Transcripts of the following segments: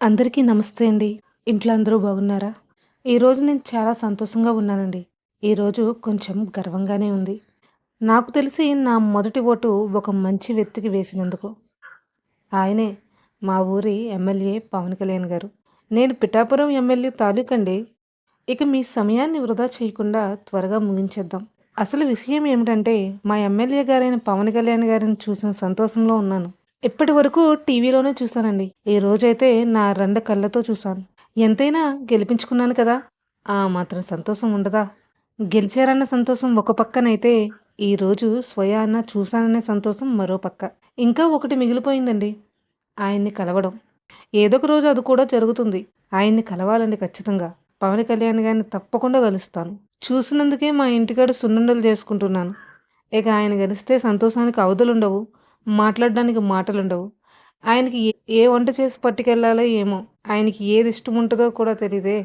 అందరికీ నమస్తే అండి. ఇంట్లో అందరూ బాగున్నారా? ఈరోజు నేను చాలా సంతోషంగా ఉన్నానండి. ఈరోజు కొంచెం గర్వంగానే ఉంది. నాకు తెలిసి నా మొదటి ఓటు ఒక మంచి వ్యక్తికి వేసినందుకు. ఆయనే మా ఊరి ఎమ్మెల్యే పవన్ కళ్యాణ్ గారు. నేను పిఠాపురం ఎమ్మెల్యే తాలూకండి. ఇక మీ సమయాన్ని వృధా చేయకుండా త్వరగా ముగించేద్దాం. అసలు విషయం ఏమిటంటే మా ఎమ్మెల్యే గారైన పవన్ కళ్యాణ్ గారిని చూసిన సంతోషంలో ఉన్నాను. ఇప్పటి వరకు టీవీలోనే చూశానండి. ఈ రోజైతే నా 2 కళ్ళతో చూశాను. ఎంతైనా గెలిపించుకున్నాను కదా! ఆ మాత్రం సంతోషం ఉండదా? గెలిచారన్న సంతోషం ఒక పక్కనైతే, ఈరోజు స్వయాన చూశాననే సంతోషం మరో పక్క. ఇంకా ఒకటి మిగిలిపోయిందండి. ఆయన్ని కలవడం. ఏదో ఒక రోజు అది కూడా జరుగుతుంది. ఆయన్ని కలవాలండి ఖచ్చితంగా. పవన్ కళ్యాణ్ గారిని తప్పకుండా కలుస్తాను. చూసినందుకే మా ఇంటికాడ సున్నుండలు చేసుకుంటున్నాను. ఇక ఆయన గలిస్తే సంతోషానికి అవధులుండవు. మాట్లాడడానికి మాటలుండవు. ఆయనకి ఏ వంట చేసి పట్టుకెళ్ళాలో ఏమో! ఆయనకి ఏది ఇష్టముంటదో కూడా తెలీదే!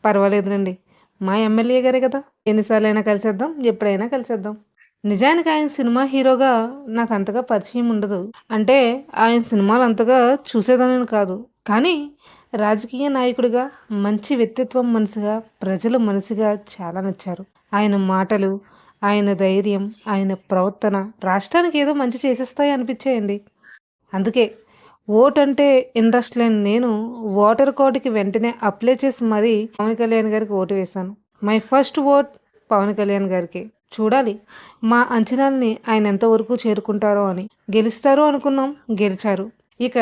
పర్వాలేదులెండి. మా ఎమ్మెల్యే గారే గదా! ఎన్ని సార్లైనా కలిసేద్దాం. ఎప్పుడైనా కలిసేద్దాం. నిజానికి ఆయన సినిమా హీరోగా నాకంతగా పరిచయం ఉండదు. అంటే ఆయన సినిమాలు అంతగా చూసేదానిని కాదు. కానీ రాజకీయ నాయకుడిగా, మంచి వ్యక్తిత్వం మనిషిగా, ప్రజల మనిషిగా చాలా నచ్చారు. ఆయన మాటలు, ఆయన ధైర్యం, ఆయన ప్రవర్తన రాష్ట్రానికి ఏదో మంచి చేసేస్తాయి అనిపించాయండి. అందుకే ఓటంటే ఇంట్రెస్ట్ లేని నేను ఓటర్ కార్డ్‌కి వెంటనే అప్లై చేసి మరీ పవన్ కళ్యాణ్ గారికి ఓటు వేశాను. My first vote Pawan Kalyan గారికే. చూడాలి మా అంచనాల్ని ఆయన ఎంతవరకు చేరుకుంటారో అని. గెలుస్తారు అనుకున్నాం, గెలిచారు. ఇక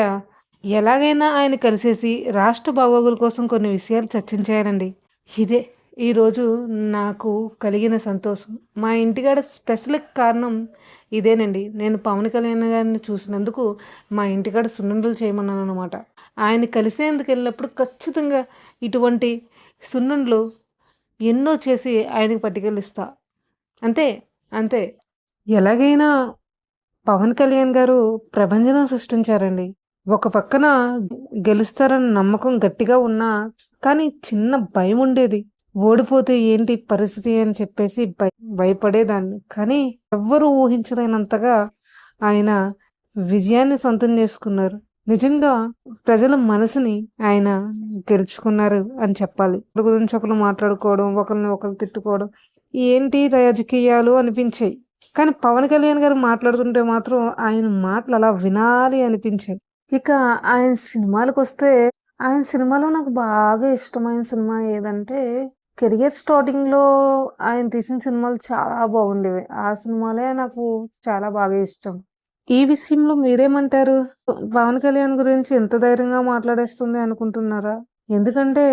ఎలాగైనా ఆయన కలిసేసి రాష్ట్ర బాగోగుల కోసం కొన్ని విషయాలు చర్చించేయాలండి. ఇదే ఈరోజు నాకు కలిగిన సంతోషం. మా ఇంటికాడ స్పెషల్ కారణం ఇదేనండి. నేను పవన్ కళ్యాణ్ గారిని చూసినందుకు మా ఇంటికాడ సున్నుండలు చేయమన్నాననమాట. ఆయన కలిసేందుకెళ్ళినప్పుడు ఖచ్చితంగా ఇటువంటి సున్నుండలు ఎన్నో చేసి ఆయనకి పట్టుకెళ్ళిస్తా. అంతే. అంతే. ఎలాగైనా పవన్ కళ్యాణ్ గారు ప్రభంజనం సృష్టించారండి. ఒక పక్కన గెలుస్తారన్న నమ్మకం గట్టిగా ఉన్నా, కానీ చిన్న భయముండేది. ఓడిపోతే ఏంటి పరిస్థితి అని చెప్పేసి భయపడేదాన్ని. కానీ ఎవ్వరూ ఊహించలేనంతగా ఆయన విజయాన్ని సొంతం చేసుకున్నారు. నిజంగా ప్రజల మనసుని ఆయన గెలుచుకున్నారు అని చెప్పాలి. ఒకరి గురించి ఒకరు మాట్లాడుకోవడం, ఒకరిని ఒకరు తిట్టుకోవడం, ఏంటి రాజకీయాలు అనిపించాయి. కానీ పవన్ కళ్యాణ్ గారు మాట్లాడుతుంటే మాత్రం ఆయన మాటలు అలా వినాలి అనిపించాయి. ఇక ఆయన సినిమాలకొస్తే, ఆయన సినిమాలో నాకు బాగా ఇష్టమైన సినిమా ఏదంటే, కెరియర్ స్టార్టింగ్‌లో ఆయన తీసిన సినిమాలు చాలా బాగుండేవి. ఆ సినిమాలే నాకు చాలా బాగా ఇష్టం. ఈ విషయంలో మీరేమంటారు? పవన్ కళ్యాణ్ గురించి ఎంత ధైర్యంగా మాట్లాడేస్తుంది అనుకుంటున్నారా? ఎందుకంటే,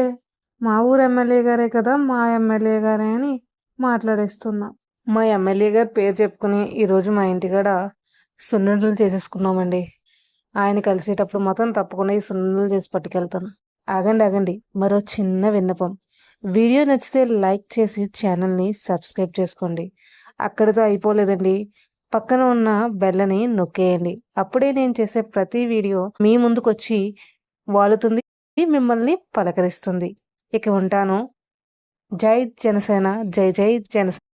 మా ఊరు ఎమ్మెల్యే గారే కదా! మా ఎమ్మెల్యే గారే అని మాట్లాడేస్తున్నా. మా ఎమ్మెల్యే గారి పేరు చెప్పుకొని ఈరోజు మా ఇంటికాడ సున్నుండలు చేసేసుకున్నామండి. ఆయన కలిసేటప్పుడు మాత్రం తప్పకుండా ఈ సున్నుండలు చేసి పట్టుకెళ్తాను. ఆగండి, ఆగండి. మరో చిన్న విన్నపం. వీడియో నచ్చితే లైక్ చేసి ఛానల్‌ని సబ్స్క్రైబ్ చేసుకోండి. అక్కడితో అయిపోలేదండి. పక్కన ఉన్న బెల్లని నొక్కేయండి. అప్పుడే నేను చేసే ప్రతి వీడియో మీ ముందుకొచ్చి వాలుతుంది. మిమ్మల్ని పలకరిస్తుంది. ఇక ఉంటాను. జై జనసేన. జై జై జనసేన.